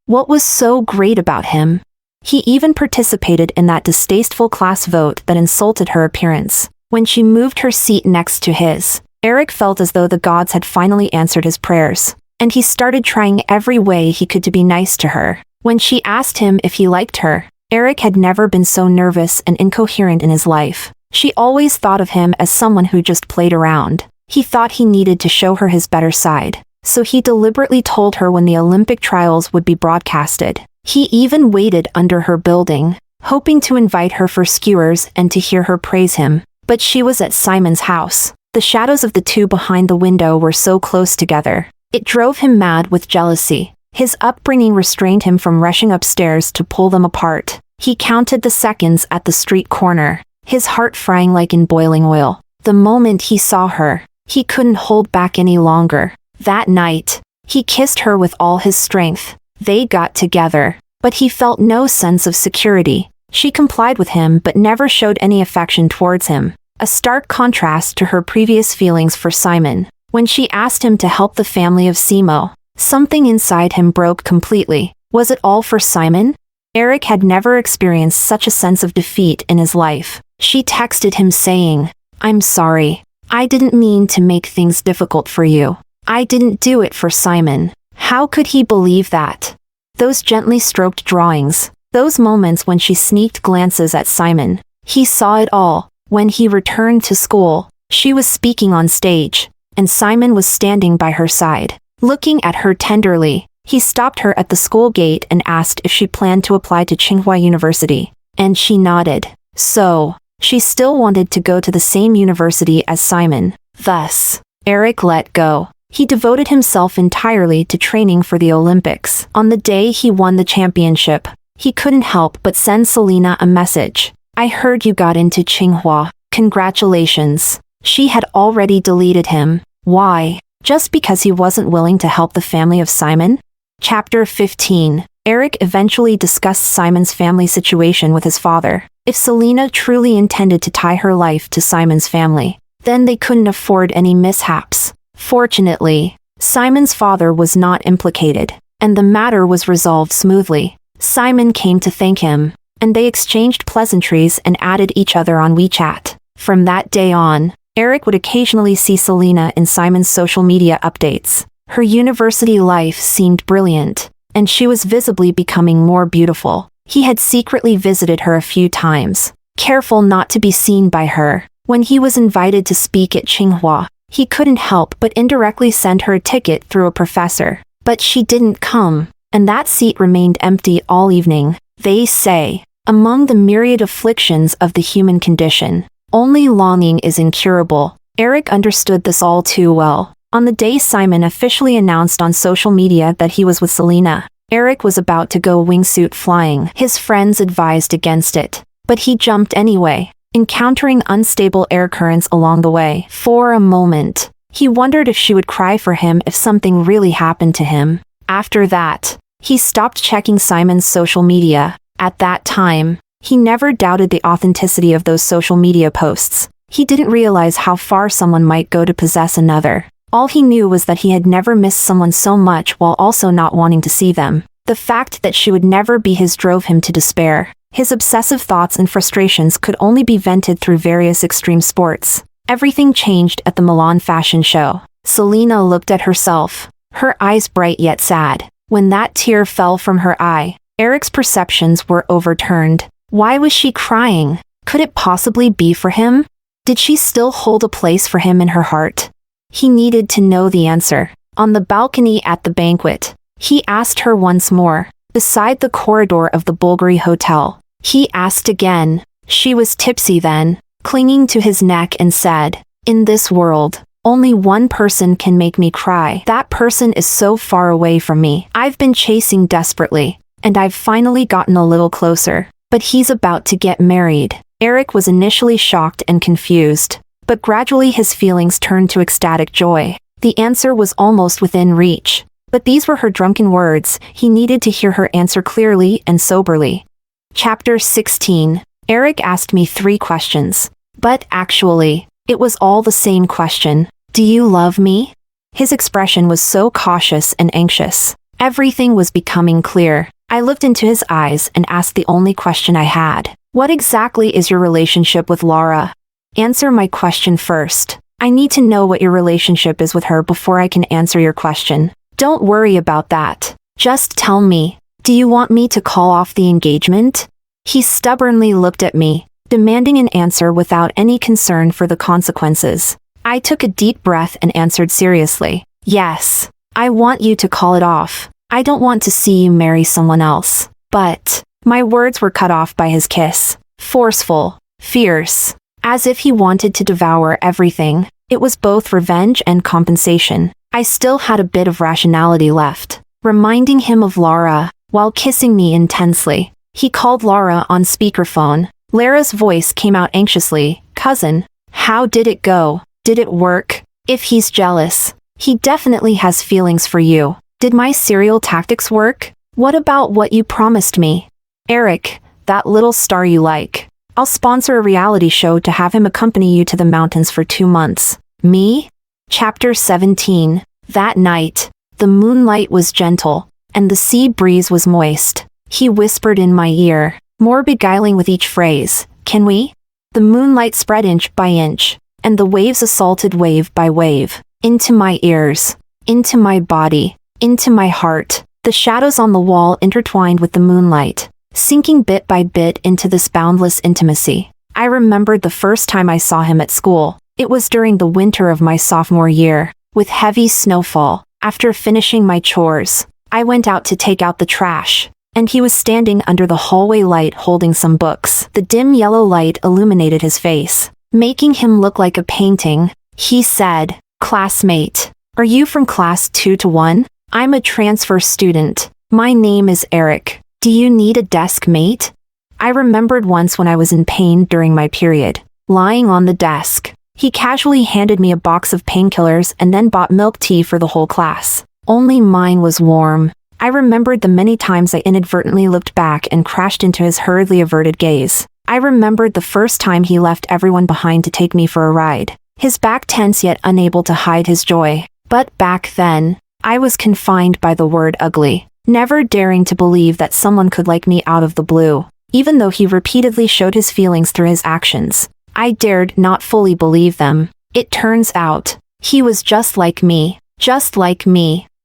What was so great about him? He even participated in that distasteful class vote that insulted her appearance. When she moved her seat next to his, Eric felt as though the gods had finally answered his prayers, and he started trying every way he could to be nice to her. When she asked him if he liked her, Eric had never been so nervous and incoherent in his life. She always thought of him as someone who just played around. He thought he needed to show her his better side, so he deliberately told her when the Olympic trials would be broadcasted. He even waited under her building, hoping to invite her for skewers and to hear her praise him. But she was at Simon's house. The shadows of the two behind the window were so close together. It drove him mad with jealousy. His upbringing restrained him from rushing upstairs to pull them apart. He counted the seconds at the street corner, his heart frying like in boiling oil. The moment he saw her, he couldn't hold back any longer. That night, he kissed her with all his strength. They got together, but he felt no sense of security. She complied with him but never showed any affection towards him, a stark contrast to her previous feelings for Simon. When she asked him to help the family of Simo, something inside him broke completely. Was it all for Simon? Eric had never experienced such a sense of defeat in his life. She texted him saying, "I'm sorry. I didn't mean to make things difficult for you. I didn't do it for Simon." How could he believe that? Those gently stroked drawings, those moments when she sneaked glances at Simon. He saw it all. When he returned to school, she was speaking on stage, and Simon was standing by her side, looking at her tenderly. He stopped her at the school gate and asked if she planned to apply to Tsinghua University, and she nodded. So, she still wanted to go to the same university as Simon. Thus, Eric let go. He devoted himself entirely to training for the Olympics. On the day he won the championship, he couldn't help but send Selena a message. "I heard you got into Tsinghua. Congratulations." She had already deleted him. Why? Just because he wasn't willing to help the family of Simon? Chapter 15. Eric eventually discussed Simon's family situation with his father. If Selena truly intended to tie her life to Simon's family, then they couldn't afford any mishaps. Fortunately, Simon's father was not implicated, and the matter was resolved smoothly. Simon came to thank him, and they exchanged pleasantries and added each other on WeChat. From that day on, Eric would occasionally see Selena in Simon's social media updates. Her university life seemed brilliant, and she was visibly becoming more beautiful. He had secretly visited her a few times, careful not to be seen by her. When he was invited to speak at Tsinghua, he couldn't help but indirectly send her a ticket through a professor. But she didn't come, and that seat remained empty all evening. They say, among the myriad afflictions of the human condition, only longing is incurable. Eric understood this all too well. On the day Simon officially announced on social media that he was with Selena, Eric was about to go wingsuit flying. His friends advised against it, but he jumped anyway, encountering unstable air currents along the way. For a moment, he wondered if she would cry for him if something really happened to him. After that, he stopped checking Simon's social media. At that time, he never doubted the authenticity of those social media posts. He didn't realize how far someone might go to possess another. All he knew was that he had never missed someone so much while also not wanting to see them. The fact that she would never be his drove him to despair. His obsessive thoughts and frustrations could only be vented through various extreme sports. Everything changed at the Milan fashion show. Selena looked at herself, her eyes bright yet sad. When that tear fell from her eye, Eric's perceptions were overturned. Why was she crying? Could it possibly be for him? Did she still hold a place for him in her heart? He needed to know the answer. On the balcony at the banquet, he asked her once more. Beside the corridor of the Bulgari Hotel, he asked again. She was tipsy then, clinging to his neck, and said, "In this world, only one person can make me cry. That person is so far away from me. I've been chasing desperately, and I've finally gotten a little closer. But he's about to get married." Eric was initially shocked and confused, but gradually his feelings turned to ecstatic joy. The answer was almost within reach. But these were her drunken words. He needed to hear her answer clearly and soberly. Chapter 16. Eric asked me 3 questions. But actually, it was all the same question. Do you love me? His expression was so cautious and anxious. Everything was becoming clear. I looked into his eyes and asked the only question I had. What exactly is your relationship with Laura? Answer my question first. I need to know what your relationship is with her before I can answer your question. Don't worry about that. Just tell me. Do you want me to call off the engagement? He stubbornly looked at me, demanding an answer without any concern for the consequences. I took a deep breath and answered seriously. Yes. I want you to call it off. I don't want to see you marry someone else. But my words were cut off by his kiss. Forceful, fierce, as if he wanted to devour everything. It was both revenge and compensation. I still had a bit of rationality left, reminding him of Laura, while kissing me intensely. He called Laura on speakerphone. Lara's voice came out anxiously. Cousin, how did it go? Did it work? If he's jealous, he definitely has feelings for you. Did my serial tactics work? What about what you promised me? Eric, that little star you like. I'll sponsor a reality show to have him accompany you to the mountains for 2 months. Me? Chapter 17. That night, the moonlight was gentle, and the sea breeze was moist. He whispered in my ear, more beguiling with each phrase, "Can we?" The moonlight spread inch by inch, and the waves assaulted wave by wave, into my ears, into my body, into my heart. The shadows on the wall intertwined with the moonlight, sinking bit by bit into this boundless intimacy. I remembered the first time I saw him at school. It was during the winter of my sophomore year, with heavy snowfall. After finishing my chores, I went out to take out the trash, and he was standing under the hallway light holding some books. The dim yellow light illuminated his face, making him look like a painting. He said, "Classmate, are you from class 2-1? I'm a transfer student. My name is Eric. Do you need a desk mate?" I remembered once when I was in pain during my period, lying on the desk. He casually handed me a box of painkillers and then bought milk tea for the whole class. Only mine was warm. I remembered the many times I inadvertently looked back and crashed into his hurriedly averted gaze. I remembered the first time he left everyone behind to take me for a ride. His back tense yet unable to hide his joy. But back then, I was confined by the word ugly, never daring to believe that someone could like me out of the blue. Even though he repeatedly showed his feelings through his actions, I dared not fully believe them. It turns out, he was just like me,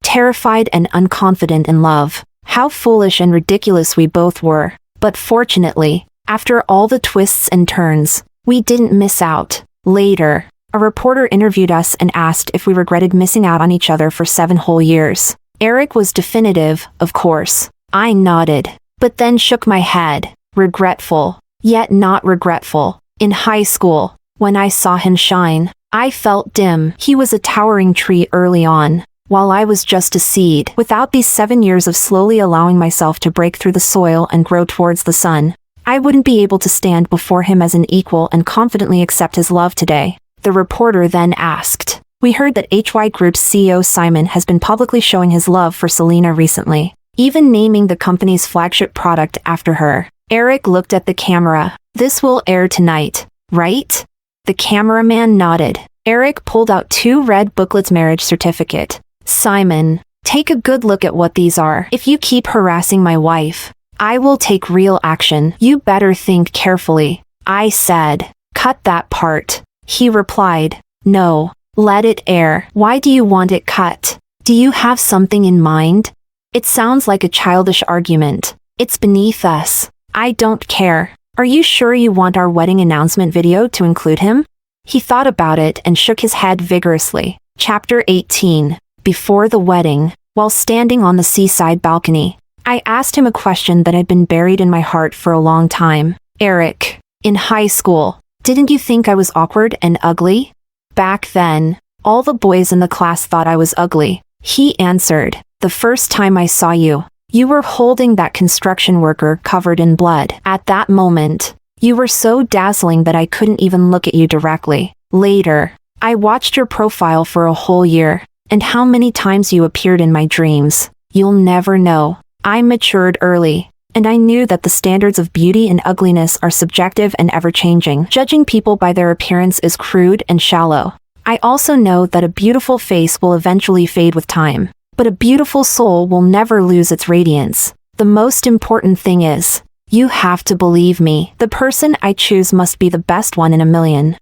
terrified and unconfident in love. How foolish and ridiculous we both were. But fortunately, after all the twists and turns, we didn't miss out. Later, a reporter interviewed us and asked if we regretted missing out on each other for 7 whole years. Eric was definitive, of course. I nodded, but then shook my head, regretful, yet not regretful. In high school, when I saw him shine, I felt dim. He was a towering tree early on, while I was just a seed. Without these 7 years of slowly allowing myself to break through the soil and grow towards the sun, I wouldn't be able to stand before him as an equal and confidently accept his love today. The reporter then asked, "We heard that HY Group's CEO Simon has been publicly showing his love for Selena recently, even naming the company's flagship product after her." Eric looked at the camera. "This will air tonight, right?" The cameraman nodded. Eric pulled out 2 red booklets marriage certificate. "Simon, take a good look at what these are. If you keep harassing my wife, I will take real action. You better think carefully." I said, "Cut that part." He replied, "No, let it air." "Why do you want it cut? Do you have something in mind?" "It sounds like a childish argument. It's beneath us." "I don't care. Are you sure you want our wedding announcement video to include him? He thought about it and shook his head vigorously. Chapter 18. Before the wedding. While standing on the seaside balcony, I asked him a question that had been buried in my heart for a long time. Eric, in high school, didn't you think I was awkward and ugly? Back then, all the boys in the class thought I was ugly. He answered, the first time I saw you, you were holding that construction worker covered in blood. At that moment, you were so dazzling that I couldn't even look at you directly. Later, I watched your profile for a whole year, and how many times you appeared in my dreams. You'll never know. I matured early, and I knew that the standards of beauty and ugliness are subjective and ever-changing. Judging people by their appearance is crude and shallow. I also know that a beautiful face will eventually fade with time, but a beautiful soul will never lose its radiance. The most important thing is, you have to believe me. The person I choose must be the best one in a million.